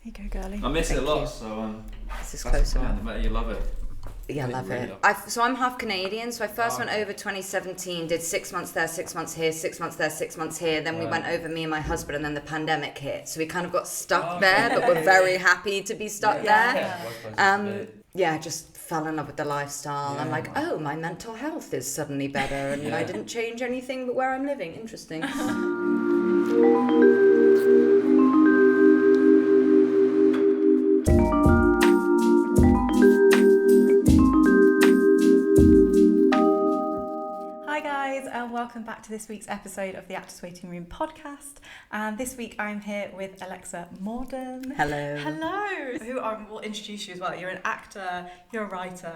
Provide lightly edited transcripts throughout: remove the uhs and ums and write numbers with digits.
you go, girlie. I miss it a Thank lot, you. so This is that's close fine. enough. I bet you love it. Yeah, I love really it. love So I'm half Canadian, so I first went okay. over 2017, did 6 months there, 6 months here, 6 months there, 6 months here. Then we Right. went over, me and my husband, and then the pandemic hit. So we kind of got stuck Oh, there, but we're okay. very happy to be stuck Yeah. there. Yeah, worst places to be. Yeah, just fell in love with the lifestyle. I'm Yeah. like, oh, my mental health is suddenly better, and I Yeah. didn't change anything but where I'm living. Interesting. Hi guys, and welcome back to this week's episode of the Actors Waiting Room podcast. And this week I'm here with Alexa Morden. Hello. Hello. Who I will introduce you as well. You're an actor, you're a writer,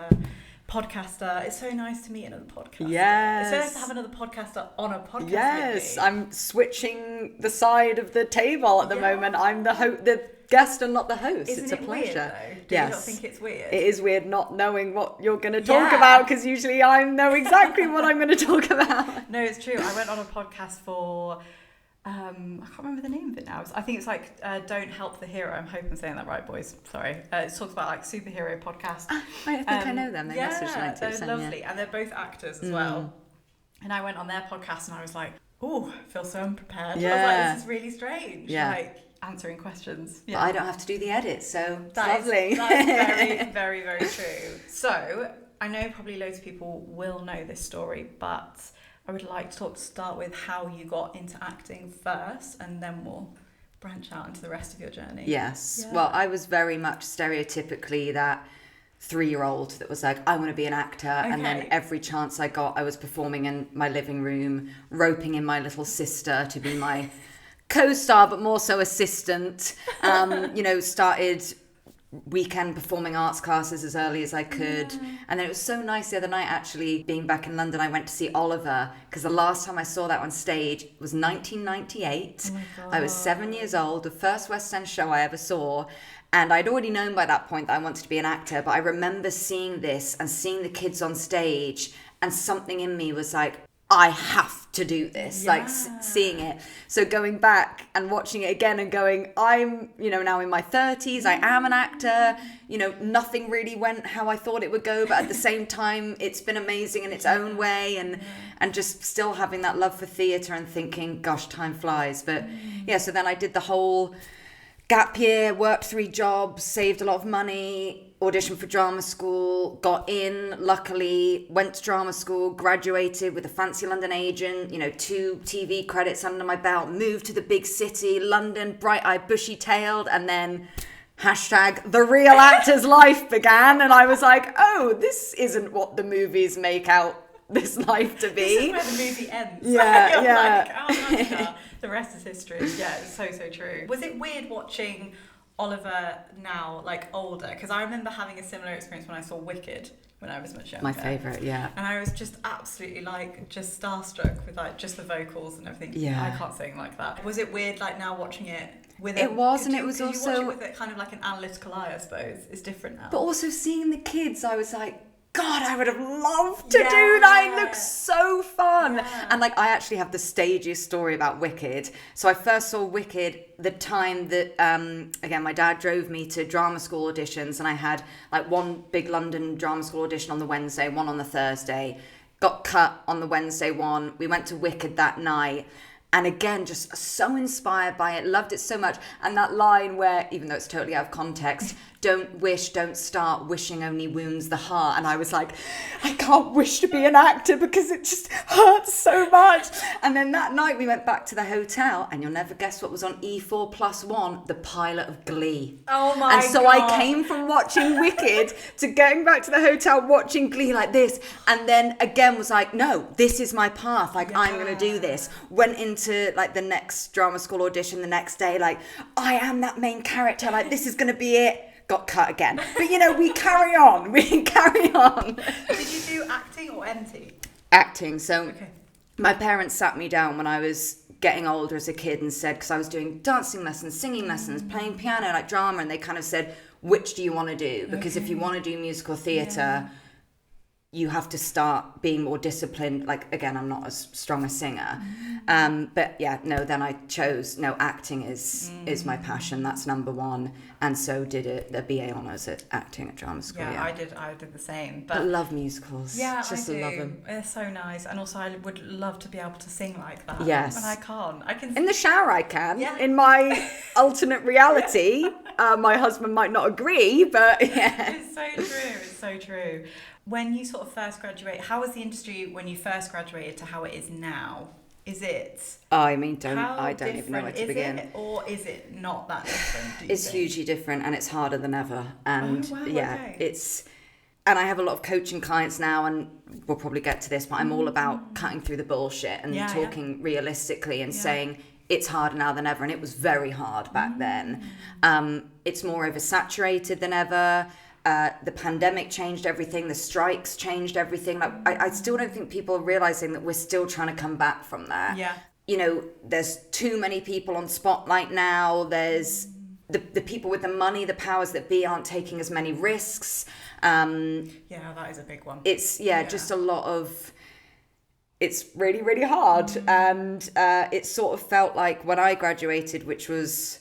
podcaster. It's so nice to meet another podcaster. Yes. It's so nice to have another podcaster on a podcast Yes, with me. I'm switching the side of the table at the Yeah. moment. I'm the guest and not the host. Isn't it's a it pleasure. weird though? Do yes. you not think it's weird? It is weird not knowing what you're going to talk Yeah. about, because usually I know exactly what I'm going to talk about. No, it's true. I went on a podcast for, I can't remember the name of it now. I think it's like Don't Help the Hero. I hope I'm saying that right, boys. Sorry. It talks about like superhero podcast. I think I know them. They messaged me Yeah, too, they're so, lovely. yeah. And they're both actors as well. And I went on their podcast and I was like, oh, I feel so unprepared. I was Yeah. like, this is really strange. Yeah. Like answering questions. But I don't have to do the edit, so it's That is- lovely. That's very, very, very true. So I know probably loads of people will know this story, but I would like to start with how you got into acting first, and then we'll branch out into the rest of your journey. Yes. Yeah. Well, I was very much stereotypically that 3-year-old that was like, I want to be an actor. And then Okay. every chance I got, I was performing in my living room, roping in my little sister to be my co-star, but more so assistant. Started weekend performing arts classes as early as I could. And then it was so nice the other night, actually, being back in London, I went to see Oliver, because the last time I saw that on stage was 1998. Oh my God. I was 7 years old, the first West End show I ever saw. And I'd already known by that point that I wanted to be an actor, but I remember seeing this and seeing the kids on stage, and something in me was like, I have to do this, like seeing it. So going back and watching it again and going, I'm, now in my 30s, I am an actor, nothing really went how I thought it would go, but at the same time, it's been amazing in its own way, and just still having that love for theatre and thinking, gosh, time flies. But yeah, so then I did the whole gap year, worked 3 jobs, saved a lot of money, auditioned for drama school, got in, luckily, went to drama school, graduated with a fancy London agent, 2 TV credits under my belt, moved to the big city, London, bright-eyed, bushy-tailed, and then #the real actor's life began, and I was like, oh, this isn't what the movies make out this life to be. This is where the movie ends. Yeah, You're yeah. like, oh, the rest is history. Yeah, it's so, so true. Was it weird watching Oliver now, like older? Because I remember having a similar experience when I saw Wicked when I was much younger. My favourite, yeah. And I was just absolutely like just starstruck with like just the vocals and everything. Yeah. I can't sing like that. Was it weird like now watching it with It was, and it was could you watch also- it with it kind of like an analytical eye, I suppose. It's different now. But also seeing the kids, I was like, God, I would have loved to do that. It looks so fun. Yeah. And I actually have the stagiest story about Wicked. So I first saw Wicked the time that, again, my dad drove me to drama school auditions, and I had like one big London drama school audition on the Wednesday, one on the Thursday. Got cut on the Wednesday one. We went to Wicked that night. And again, just so inspired by it, loved it so much. And that line where, even though it's totally out of context, don't start, wishing only wounds the heart. And I was like, I can't wish to be an actor because it just hurts so much. And then that night we went back to the hotel, and you'll never guess what was on E4+1, the pilot of Glee. Oh my And so God. I came from watching Wicked to going back to the hotel, watching Glee like this. And then again was like, no, this is my path. Like, I'm going to do this. Went into like the next drama school audition the next day, like, I am that main character. Like, this is going to be it. Got cut again. But we carry on. We carry on. Did you do acting or NT? Acting. So Okay. my parents sat me down when I was getting older as a kid and said, because I was doing dancing lessons, singing lessons, playing piano, like drama, and they kind of said, which do you want to do? Because if you want to do musical theatre, you have to start being more disciplined. Like, again, I'm not as strong a singer. But yeah, no, then I chose, no, acting is my passion. That's number one. And so did the BA honours at acting at drama school. Yeah, I did the same. But I love musicals. Yeah, just I do. love them. They're so nice. And also I would love to be able to sing like that. Yes. And I can't. I can in the shower I can. Yeah. In my alternate reality, my husband might not agree, but yeah. It's so true. It's so true. When you sort of first graduate, how was the industry when you first graduated to how it is now? Is it? I mean, I don't even know where to is begin. It, or is it not that different? Do you It's think? hugely different, and it's harder than ever. And okay. And I have a lot of coaching clients now, and we'll probably get to this, but I'm all about cutting through the bullshit and talking realistically and saying it's harder now than ever, and it was very hard back then. It's more oversaturated than ever. The pandemic changed everything. The strikes changed everything. Like I still don't think people are realizing that we're still trying to come back from that. Yeah. You know, there's too many people on spotlight now. There's the people with the money, the powers that be, aren't taking as many risks. Yeah, that is a big one. It's just a lot of. It's really, really hard, and it sort of felt like when I graduated, which was,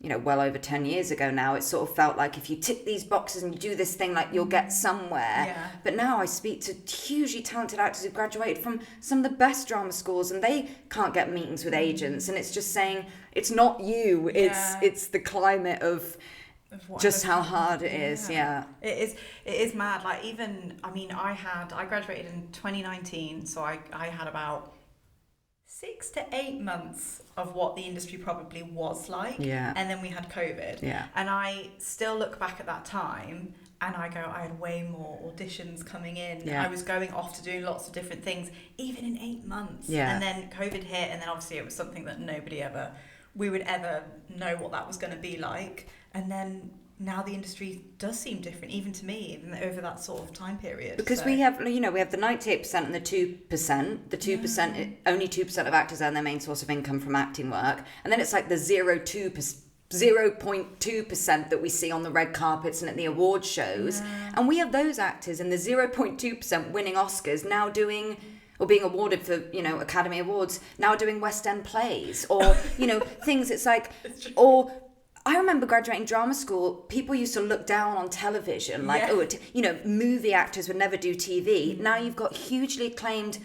you know, well over 10 years ago now, it sort of felt like if you tick these boxes and you do this thing, like you'll get somewhere. Yeah. But now I speak to hugely talented actors who've graduated from some of the best drama schools, and they can't get meetings with agents, and it's just saying it's not you, it's the climate of just how hard it is. Yeah. It is mad. Like, even, I mean, I graduated in 2019, so I had about 6 to 8 months of what the industry probably was like. Yeah. And then we had COVID. Yeah. And I still look back at that time and I go, I had way more auditions coming in. Yeah. I was going off to doing lots of different things, even in 8 months. Yeah. And then COVID hit, and then obviously it was something that we would ever know what that was going to be like. And then now the industry does seem different, even to me, even over that sort of time period. Because we have the 98% and the 2%. The 2%, only 2% of actors earn their main source of income from acting work. And then it's like the 0.2% that we see on the red carpets and at the award shows. Yeah. And we have those actors in the 0.2% winning Oscars now doing, or being awarded for, you know, Academy Awards, now doing West End plays, or, you know, things. It's like, or I remember graduating drama school, people used to look down on television, like, movie actors would never do TV. Now you've got hugely acclaimed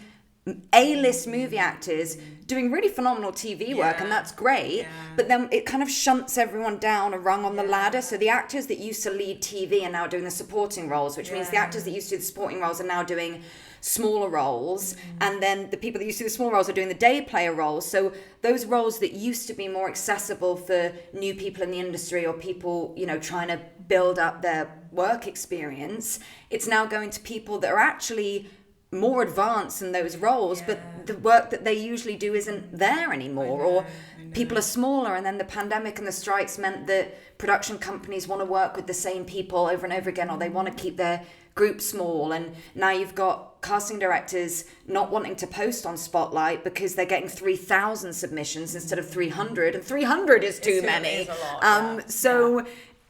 A-list movie actors doing really phenomenal TV work, and that's great. Yeah. But then it kind of shunts everyone down a rung on the ladder. So the actors that used to lead TV are now doing the supporting roles, which means the actors that used to do the supporting roles are now doing smaller roles, and then the people that used to do the small roles are doing the day player roles. So those roles that used to be more accessible for new people in the industry, or people, you know, trying to build up their work experience, it's now going to people that are actually more advanced in those roles, but the work that they usually do isn't there anymore. Or people are smaller, and then the pandemic and the strikes meant that production companies want to work with the same people over and over again, or they want to keep their group small. And now you've got casting directors not wanting to post on Spotlight because they're getting 3,000 submissions instead of 300, and 300 is too many. It is a lot, So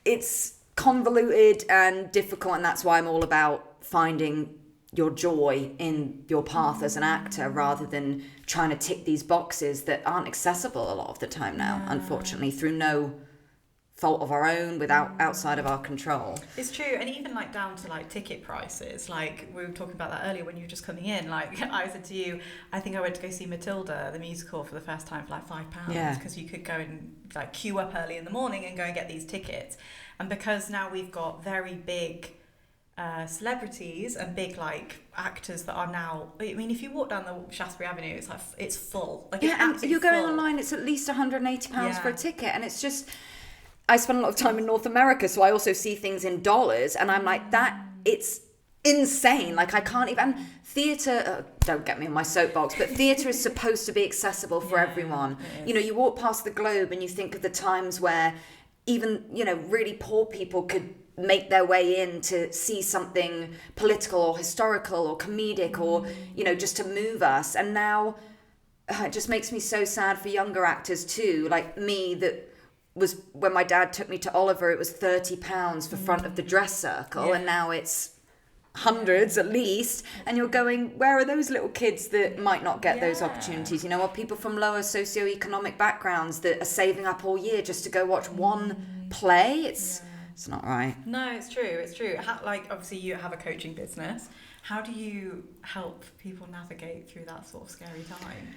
it's convoluted and difficult, and that's why I'm all about finding your joy in your path as an actor, rather than trying to tick these boxes that aren't accessible a lot of the time now, unfortunately, through no fault of our own, outside of our control. It's true. And even like down to like ticket prices, like we were talking about that earlier when you were just coming in. Like I said to you, I think I went to go see Matilda the musical for the first time for like £5, because you could go and like queue up early in the morning and go and get these tickets. And because now we've got very big celebrities and big like actors that are now, I mean, if you walk down the Shaftesbury Avenue, it's like it's full. Like, and you're going online, it's at least £180 for a ticket, and it's just, I spend a lot of time in North America, so I also see things in dollars, and I'm like, that, it's insane. Like, I can't even, theatre, don't get me on my soapbox, but theatre is supposed to be accessible for everyone. You know, you walk past the Globe and you think of the times where even, you know, really poor people could make their way in to see something political or historical or comedic, or, you know, just to move us. And now it just makes me so sad for younger actors too, like me, that was, when my dad took me to Oliver, it was £30 for front of the dress circle, and now it's hundreds at least, and you're going, where are those little kids that might not get those opportunities? You know, or people from lower socioeconomic backgrounds that are saving up all year just to go watch one play. It's not right. No, it's true. Like, obviously you have a coaching business. How do you help people navigate through that sort of scary time?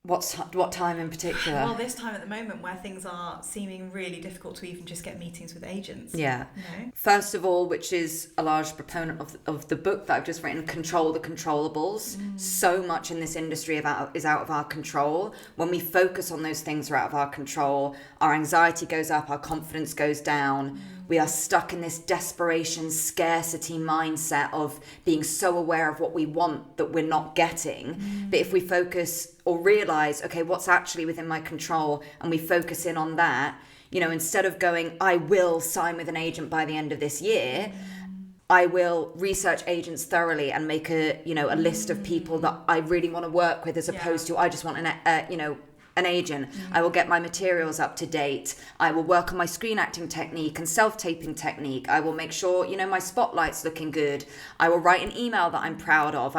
What time in particular? Well, this time at the moment where things are seeming really difficult to even just get meetings with agents. Yeah. You know? First of all, which is a large proponent of the book that I've just written, Control the Controllables. So much in this industry is out of our control. When we focus on those things that are out of our control, our anxiety goes up, our confidence goes down. We are stuck in this desperation, scarcity mindset of being so aware of what we want that we're not getting. But if we focus or realize, okay, what's actually within my control, and we focus in on that, you know, instead of going, I will sign with an agent by the end of this year, I will research agents thoroughly and make a list of people that I really want to work with, as opposed to I just want an agent. I will get my materials up to date. I will work on my screen acting technique and self-taping technique. I will make sure, my spotlight's looking good. I will write an email that I'm proud of.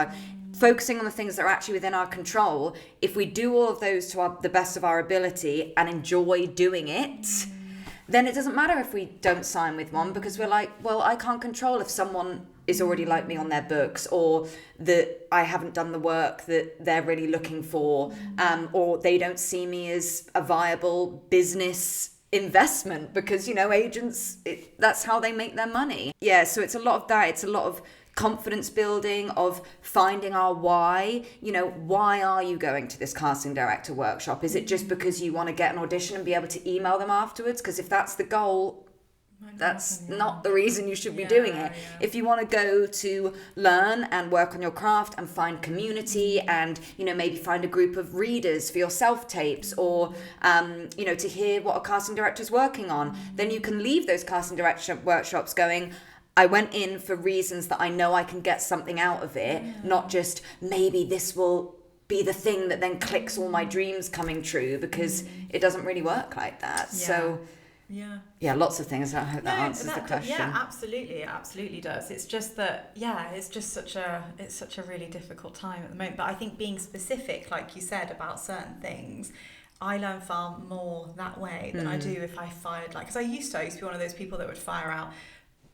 Focusing on the things that are actually within our control. If we do all of those to the best of our ability and enjoy doing it, then it doesn't matter if we don't sign with one, because we're like, well, I can't control if someone is already like me on their books, or that I haven't done the work that they're really looking for, or they don't see me as a viable business investment, because, agents, that's how they make their money. Yeah, so it's a lot of that. It's a lot of confidence building, of finding our why. Why are you going to this casting director workshop? Is it just because you want to get an audition and be able to email them afterwards? Because if that's the goal, that's not the reason you should be doing it. If you want to go to learn and work on your craft and find community, and maybe find a group of readers for your self-tapes, or to hear what a casting director's working on, then you can leave those casting director workshops going, I went in for reasons that I know I can get something out of it, not just maybe this will be the thing that then clicks all my dreams coming true, because it doesn't really work like that. So lots of things. I hope that answers the question. Yeah, absolutely, it absolutely does. It's just that, it's just such a really difficult time at the moment. But I think being specific, like you said, about certain things, I learn far more that way than I do if I fired, because I used to be one of those people that would fire out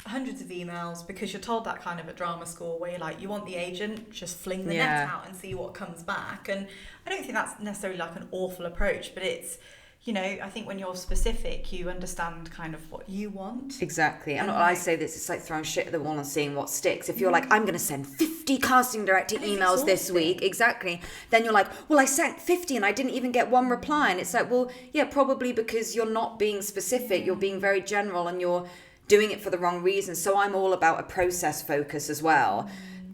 hundreds of emails, because you're told that kind of at drama school, where you're like, you want the agent, just fling the net out and see what comes back. And I don't think that's necessarily like an awful approach, but it's, I think when you're specific, you understand kind of what you want. Exactly. And I say this, it's like throwing shit at the wall and seeing what sticks. If you're like, I'm going to send 50 casting director emails this week, exactly, then you're like, well, I sent 50 and I didn't even get one reply. And it's like, well, yeah, probably because you're not being specific. You're being very general, and you're doing it for the wrong reasons. So I'm all about a process focus as well.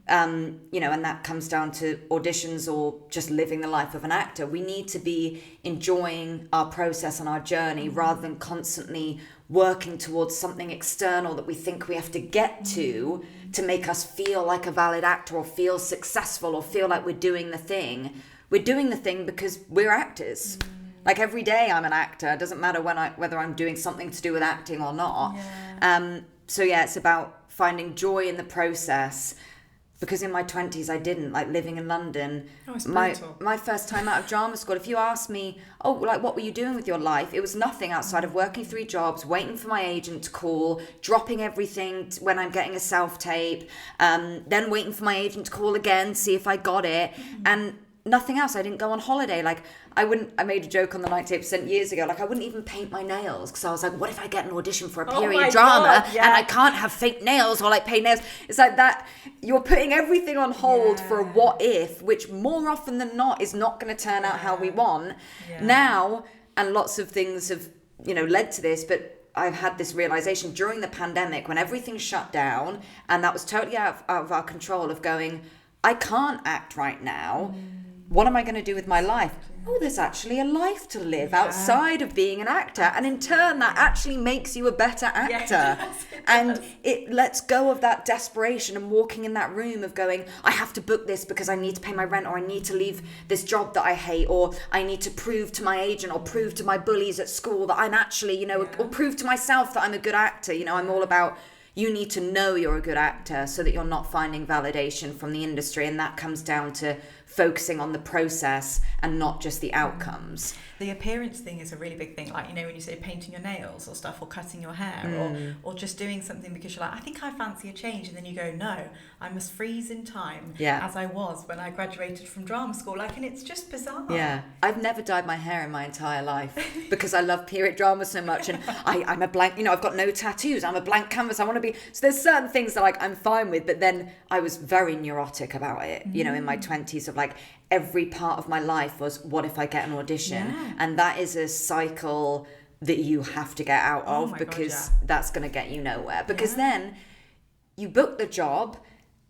And that comes down to auditions or just living the life of an actor. We need to be enjoying our process and our journey, rather than constantly working towards something external that we think we have to get to make us feel like a valid actor, or feel successful, or feel like we're doing the thing. We're doing the thing because we're actors. Like, every day I'm an actor. It doesn't matter whether I'm doing something to do with acting or not. It's about finding joy in the process. Because in my 20s, I didn't, like, living in London. Oh, it's brutal. My first time out of drama school, if you asked me, what were you doing with your life? It was nothing outside of working 3 jobs, waiting for my agent to call, dropping everything when I'm getting a self-tape, then waiting for my agent to call again, see if I got it, and nothing else. I didn't go on holiday. Like, I made a joke on the 98% years ago, like, I wouldn't even paint my nails, because I was like, what if I get an audition for a period drama and I can't have fake nails or like paint nails? It's like that, you're putting everything on hold for a what if, which more often than not is not going to turn out how we want. Now, and lots of things have, led to this, but I've had this realization during the pandemic, when everything shut down, and that was totally out of our control, of going, I can't act right now. What am I going to do with my life? Oh, there's actually a life to live outside of being an actor. And in turn, that actually makes you a better actor. And it lets go of that desperation and walking in that room of going, I have to book this because I need to pay my rent, or I need to leave this job that I hate, or I need to prove to my agent or prove to my bullies at school that I'm actually, or prove to myself that I'm a good actor. I'm all about, You need to know you're a good actor so that you're not finding validation from the industry. And that comes down to focusing on the process and not just the outcomes. The appearance thing is a really big thing. Like, you know, when you say painting your nails or stuff, or cutting your hair, or just doing something because you're like, I think I fancy a change. And then you go, no, I must freeze in time as I was when I graduated from drama school. Like, and it's just bizarre. Yeah. I've never dyed my hair in my entire life because I love period drama so much. And I'm a blank, you know, I've got no tattoos. I'm a blank canvas. I want to be, so there's certain things that like I'm fine with, but then I was very neurotic about it, you know, in my 20s of like, every part of my life was, what if I get an audition? Yeah. And that is a cycle that you have to get out of because that's going to get you nowhere. Because then you book the job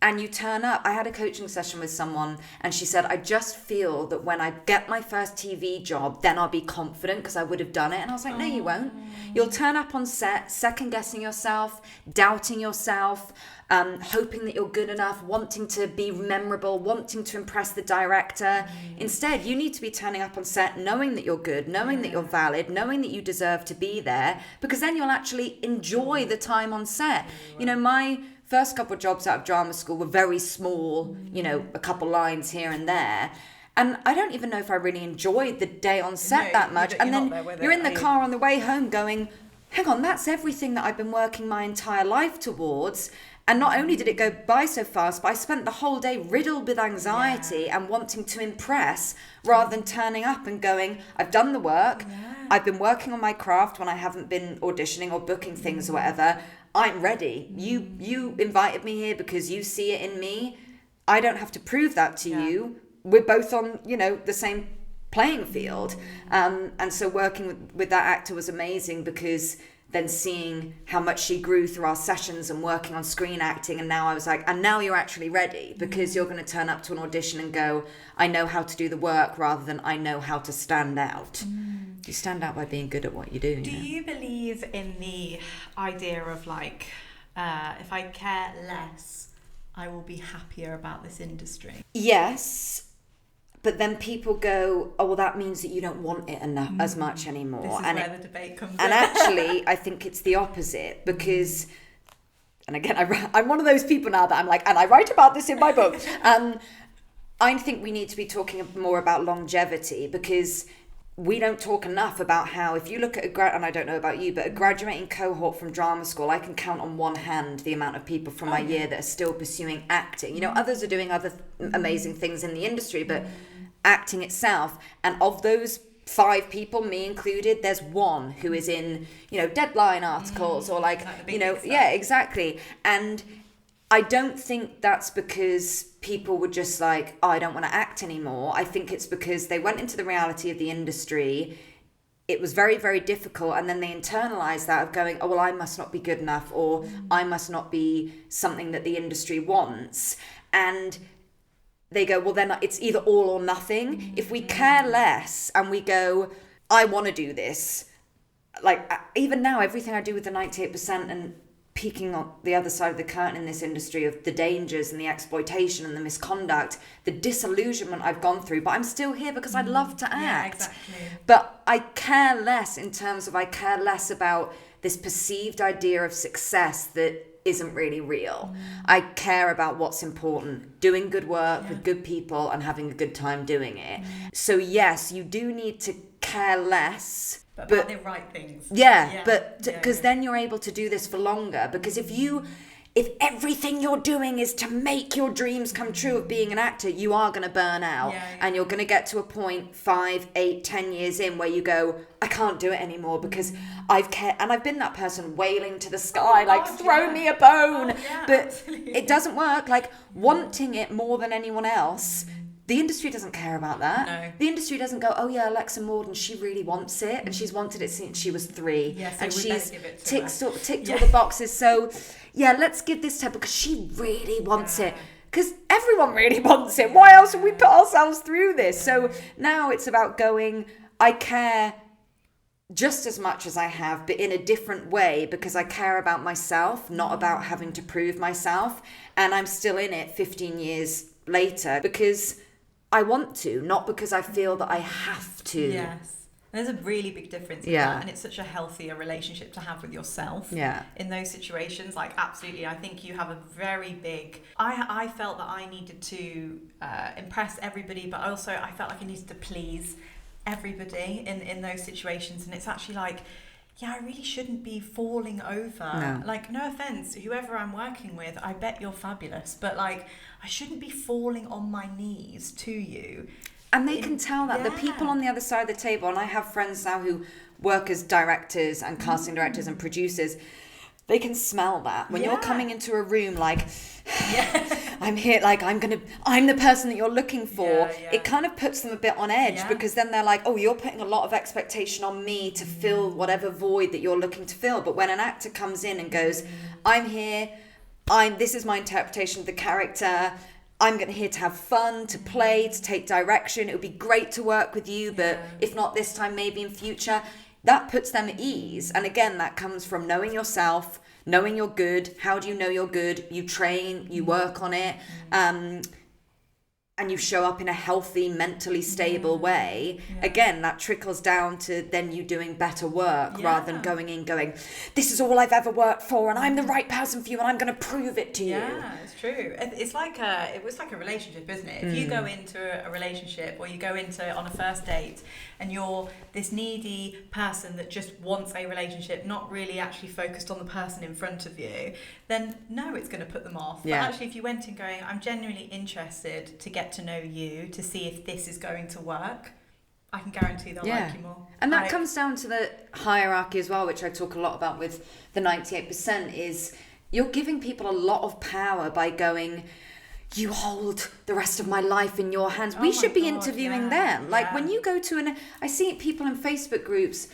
and you turn up. I had a coaching session with someone and she said, I just feel that when I get my first TV job, then I'll be confident because I would have done it. And I was like, no, you won't. You'll turn up on set, second guessing yourself, doubting yourself, hoping that you're good enough, wanting to be memorable, wanting to impress the director. Instead, you need to be turning up on set knowing that you're good, knowing that you're valid, knowing that you deserve to be there, because then you'll actually enjoy the time on set. You know, my first couple of jobs out of drama school were very small, you know, a couple lines here and there. And I don't even know if I really enjoyed the day on set that much. And then you're in the car on the way home going, hang on, that's everything that I've been working my entire life towards. And not only did it go by so fast, but I spent the whole day riddled with anxiety and wanting to impress rather than turning up and going, I've done the work. I've been working on my craft when I haven't been auditioning or booking things or whatever. I'm ready. You invited me here because you see it in me. I don't have to prove that to you. We're both on, you know, the same playing field. And so working with that actor was amazing because then seeing how much she grew through our sessions and working on screen acting. And now I was like, and now you're actually ready because you're going to turn up to an audition and go, I know how to do the work rather than I know how to stand out. You stand out by being good at what you do. Do you believe in the idea of like, if I care less, I will be happier about this industry? Yes. But then people go, oh, well, that means that you don't want it enough as much anymore. This is where the debate comes in. And actually, I think it's the opposite because, and again, I'm one of those people now that I'm like, and I write about this in my book. I think we need to be talking more about longevity because we don't talk enough about how, if you look at and I don't know about you, but a graduating cohort from drama school, I can count on one hand the amount of people from my year that are still pursuing acting. You know, others are doing other amazing things in the industry, but acting itself, and of those 5 people, me included, there's one who is in, you know, Deadline articles or like you know, exactly. And I don't think that's because people were just like, oh, I don't want to act anymore. I think it's because they went into the reality of the industry. It was very, very difficult. And then they internalized that of going, oh, well, I must not be good enough, or I must not be something that the industry wants. And they go, well, then it's either all or nothing. If we care less and we go, I want to do this. Like, even now, everything I do with the 98% and peeking on the other side of the curtain in this industry of the dangers and the exploitation and the misconduct, the disillusionment I've gone through, but I'm still here because I love to act. Yeah, exactly. But I care less in terms of, I care less about this perceived idea of success that isn't really real. I care about what's important, doing good work with good people and having a good time doing it. So yes, you do need to care less, but about the right things. But because then you're able to do this for longer. Because if everything you're doing is to make your dreams come true of being an actor, you are going to burn out. And you're going to get to a point 5, 8, 10 years in where you go, I can't do it anymore because I've cared. And I've been that person wailing to the sky, throw me a bone. But absolutely. It doesn't work. Like, wanting it more than anyone else, the industry doesn't care about that. No. The industry doesn't go, oh yeah, Alexa Morden, she really wants it. And she's wanted it since she was 3. So and she's ticked all Yeah. the boxes. So yeah, let's give this to her because she really wants it. Because everyone really wants it. Why else would we put ourselves through this? So now it's about going, I care just as much as I have, but in a different way, because I care about myself, not about having to prove myself. And I'm still in it 15 years later because I want to, not because I feel that I have to. Yes. There's a really big difference in that, and it's such a healthier relationship to have with yourself in those situations. Like, absolutely, I think you have a very big... I felt that I needed to impress everybody, but also I felt like I needed to please everybody in those situations. And it's actually like, yeah, I really shouldn't be falling over. No. Like, no offense, whoever I'm working with, I bet you're fabulous, but like, I shouldn't be falling on my knees to you. And they can tell that. The people on the other side of the table, and I have friends now who work as directors and casting directors and producers, they can smell that. When you're coming into a room like, I'm here, like, I'm the person that you're looking for, it kind of puts them a bit on edge, because then they're like, oh, you're putting a lot of expectation on me to fill whatever void that you're looking to fill. But when an actor comes in and goes, I'm here, this is my interpretation of the character, I'm here to have fun, to play, to take direction. It would be great to work with you, but if not this time, maybe in future. That puts them at ease. And again, that comes from knowing yourself, knowing you're good. How do you know you're good? You train, you work on it. And you show up in a healthy, mentally stable way, again, that trickles down to then you doing better work rather than going in going, this is all I've ever worked for and I'm the right person for you and I'm going to prove it to you. Yeah, it's true. It's like it was like a relationship, isn't it? If you go into a relationship or you go into on a first date and you're this needy person that just wants a relationship, not really actually focused on the person in front of you, then no, it's going to put them off. But actually, if you went in going, I'm genuinely interested to get to know you, to see if this is going to work, I can guarantee they'll like you more. And that comes down to the hierarchy as well, which I talk a lot about with the 98%, is you're giving people a lot of power by going, you hold the rest of my life in your hands. We should be interviewing them. Like when you go to I see people in Facebook groups,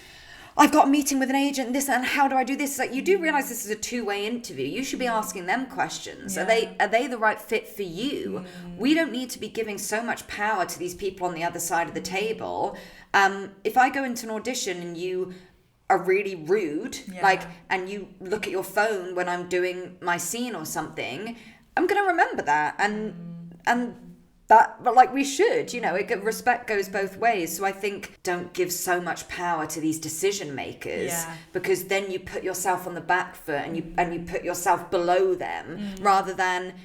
I've got a meeting with an agent, this, and how do I do this? It's like, you do realize this is a two-way interview. You should be asking them questions. Are they the right fit for you? We don't need to be giving so much power to these people on the other side of the table. If I go into an audition and you are really rude, and you look at your phone when I'm doing my scene or something, I'm going to remember that. And that, but like we should, respect goes both ways. So I think don't give so much power to these decision makers, because then you put yourself on the back foot and you put yourself below them, rather than,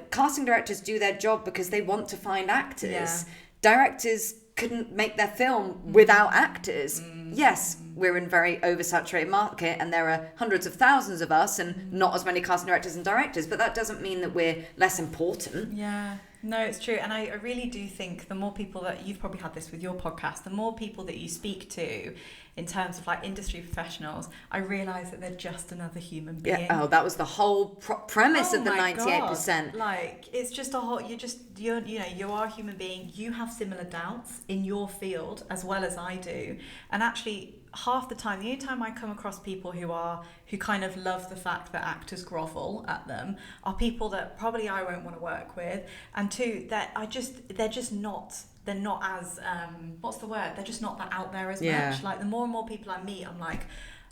casting directors do their job because they want to find actors. Directors couldn't make their film without actors. Yes, we're in a very oversaturated market and there are hundreds of thousands of us and not as many casting directors and directors, but that doesn't mean that we're less important. Yeah. No, it's true. And I really do think the more people that, you've probably had this with your podcast, the more people that you speak to in terms of like industry professionals, I realise that they're just another human being. Yeah. Oh, that was the whole premise of the 98%. God. Like, it's just a whole, you are a human being. You have similar doubts in your field as well as I do. And actually, half the time, the only time I come across people who kind of love the fact that actors grovel at them are people that probably I won't want to work with, and two, that they're just not as what's the word? They're just not that out there as much. Like the more and more people I meet, I'm like,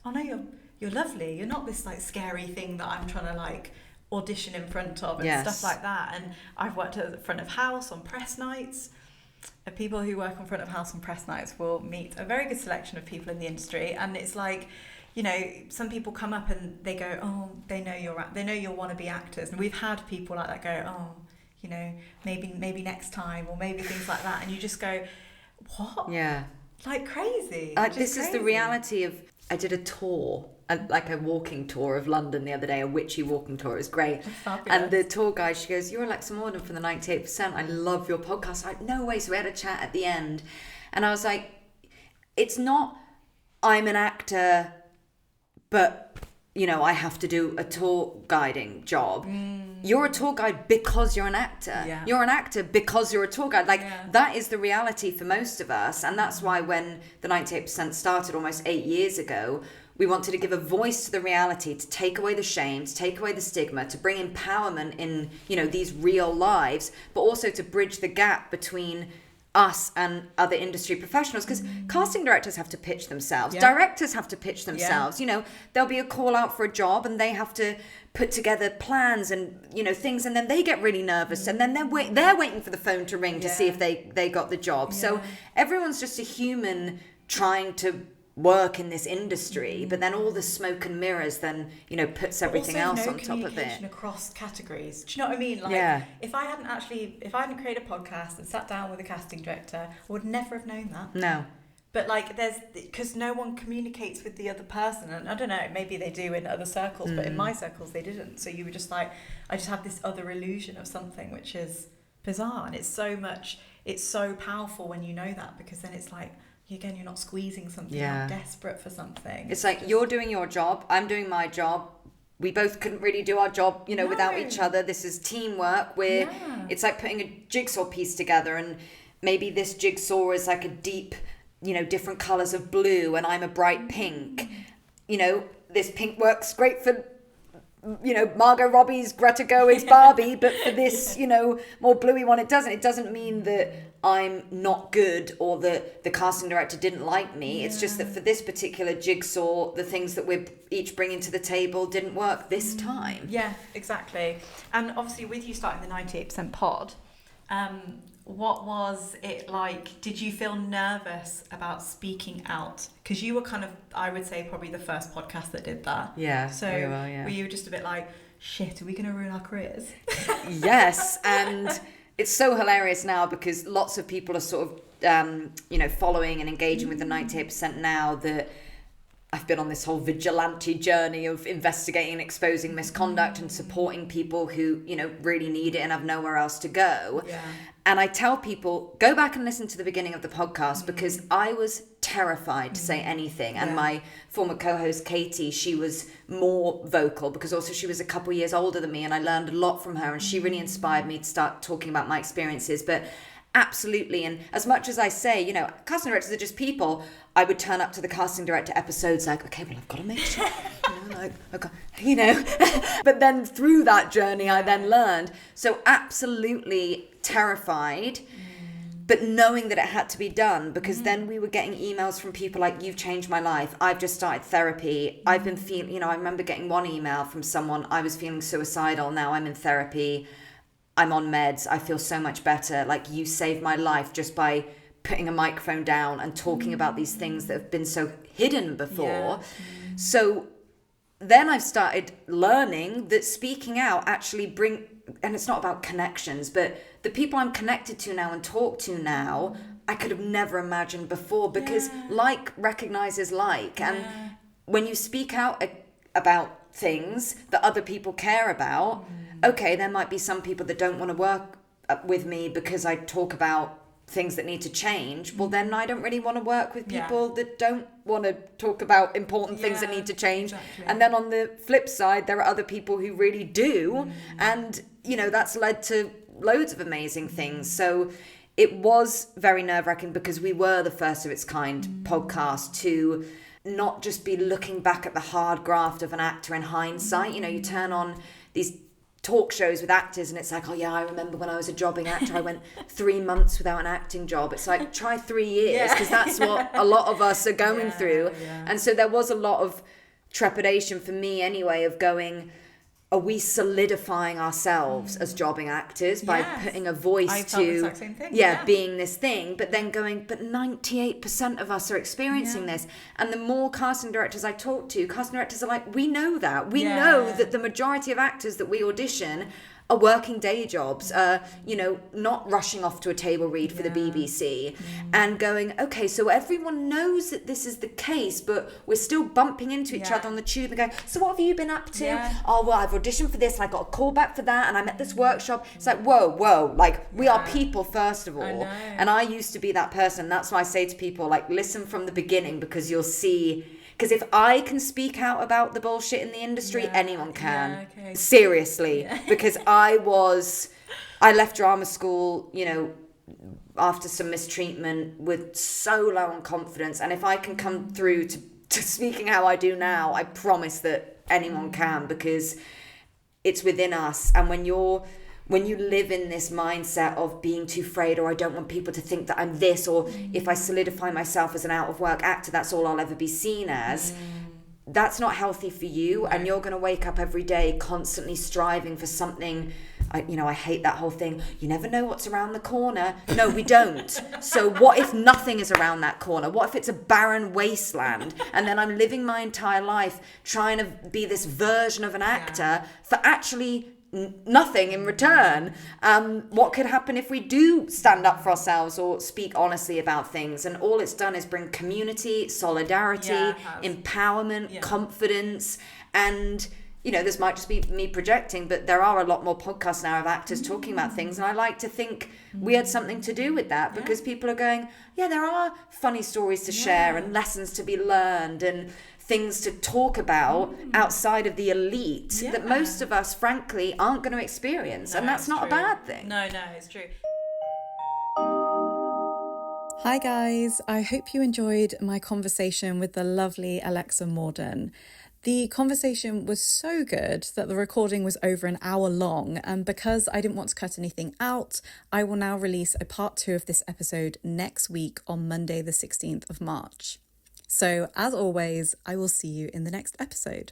oh no, you're lovely. You're not this like scary thing that I'm trying to like audition in front of and stuff like that. And I've worked at the front of house on press nights. People who work in front of house on press nights will meet a very good selection of people in the industry, and it's like, some people come up and they go, oh, they know you'll want to be actors, and we've had people like that go, oh, maybe next time, or maybe things like that, and you just go, what? Yeah, like crazy. This is the reality of. I did a tour, like a walking tour of London the other day, a witchy walking tour. It was great. And the tour guide, she goes, you're Alexa Morden from the 98%. I love your podcast. I'm like, no way. So we had a chat at the end. And I was like, it's not, I'm an actor, but, I have to do a tour guiding job. You're a tour guide because you're an actor. Yeah. You're an actor because you're a tour guide. That is the reality for most of us. And that's why when the 98% started almost 8 years ago, we wanted to give a voice to the reality, to take away the shame, to take away the stigma, to bring empowerment in, these real lives, but also to bridge the gap between us and other industry professionals, because casting directors have to pitch themselves, directors have to pitch themselves. There'll be a call out for a job and they have to put together plans and things, and then they get really nervous, and then they're waiting for the phone to ring to see if they got the job. So everyone's just a human trying to work in this industry, but then all the smoke and mirrors then, you know, puts everything else on top of it. Across categories. Do you know what I mean? Like, yeah. if I hadn't created a podcast and sat down with a casting director, I would never have known that. No. But like, because no one communicates with the other person, and I don't know, maybe they do in other circles, but in my circles they didn't. So you were just like, I just have this other illusion of something, which is bizarre, and it's so powerful when you know that, because then it's like, again, you're not squeezing something, you're not desperate for something. It's like, you're doing your job, I'm doing my job. We both couldn't really do our job, you know, without each other. This is teamwork. It's like putting a jigsaw piece together, and maybe this jigsaw is like a deep, you know, different colours of blue, and I'm a bright pink. You know, this pink works great for, you know, Margot Robbie's Greta Gerwig's Barbie, but for this, you know, more bluey one, it doesn't. It doesn't mean that I'm not good or that the casting director didn't like me. It's just that for this particular jigsaw, the things that we're each bringing to the table didn't work this time. Yeah, exactly. And obviously with you starting the 98% pod, what was it like? Did you feel nervous about speaking out? Because you were kind of, I would say, probably the first podcast that did that. Yeah. So were you just a bit like, shit, are we going to ruin our careers? Yes. And it's so hilarious now, because lots of people are sort of, you know, following and engaging with the 98% now, that I've been on this whole vigilante journey of investigating and exposing misconduct and supporting people who, you know, really need it and have nowhere else to go. Yeah. And I tell people, go back and listen to the beginning of the podcast, because I was terrified to say anything. And my former co-host, Katie, she was more vocal, because also she was a couple years older than me, and I learned a lot from her, and she really inspired me to start talking about my experiences. But absolutely, and as much as I say, you know, casting directors are just people, I would turn up to the casting director episodes like, okay, well, I've got to make sure, you know, like, okay, you know. But then through that journey, I then learned. So absolutely terrified, but knowing that it had to be done, because then we were getting emails from people like, you've changed my life, I've just started therapy, I've been feeling, you know, I remember getting one email from someone, I was feeling suicidal, now I'm in therapy, I'm on meds, I feel so much better, like, you saved my life just by putting a microphone down and talking about these things that have been so hidden before. So then I've started learning that speaking out actually and it's not about connections, but the people I'm connected to now and talk to now, I could have never imagined before, because like recognizes like. And when you speak out about things that other people care about, okay, there might be some people that don't want to work with me because I talk about things that need to change. Well, then I don't really want to work with people that don't want to talk about important things that need to change. Exactly. And then on the flip side, there are other people who really do. And, you know, that's led to loads of amazing things. So it was very nerve-wracking, because we were the first of its kind podcast to not just be looking back at the hard graft of an actor in hindsight. You know, you turn on these talk shows with actors and it's like, oh yeah, I remember when I was a jobbing actor, I went 3 months without an acting job. It's like, try 3 years, because that's what a lot of us are going through. And so there was a lot of trepidation for me anyway, of going, are we solidifying ourselves as jobbing actors by putting a voice to being this thing, but then going, but 98% of us are experiencing this. And the more casting directors I talk to, casting directors are like, we know that. We know that the majority of actors that we audition are working day jobs, you know, not rushing off to a table read for the BBC, and going, okay, so everyone knows that this is the case, but we're still bumping into each other on the tube and going, so what have you been up to? Oh, well, I've auditioned for this and I got a call back for that and I'm at this workshop. It's like, whoa, like, we are people first of all. And I used to be that person. That's why I say to people, like, listen from the beginning, because you'll see. Because if I can speak out about the bullshit in the industry, anyone can. Seriously. Because I left drama school, you know, after some mistreatment with so low on confidence. And if I can come through to speaking how I do now, I promise that anyone can, because it's within us. And when you live in this mindset of being too afraid, or I don't want people to think that I'm this, or if I solidify myself as an out of work actor, that's all I'll ever be seen as, that's not healthy for you. And you're going to wake up every day constantly striving for something I hate that whole thing. You never know what's around the corner. No, we don't. So what if nothing is around that corner? What if it's a barren wasteland? And then I'm living my entire life trying to be this version of an actor for actually nothing in return. What could happen if we do stand up for ourselves or speak honestly about things? And all it's done is bring community, solidarity, empowerment, confidence, and this might just be me projecting, but there are a lot more podcasts now of actors talking about things, and I like to think we had something to do with that, because people are going, there are funny stories to share and lessons to be learned and things to talk about outside of the elite that most of us, frankly, aren't going to experience. And that's not a bad thing. No, it's true. Hi guys, I hope you enjoyed my conversation with the lovely Alexa Morden. The conversation was so good that the recording was over an hour long, and because I didn't want to cut anything out, I will now release a part 2 of this episode next week on Monday the 16th of March. So, as always, I will see you in the next episode.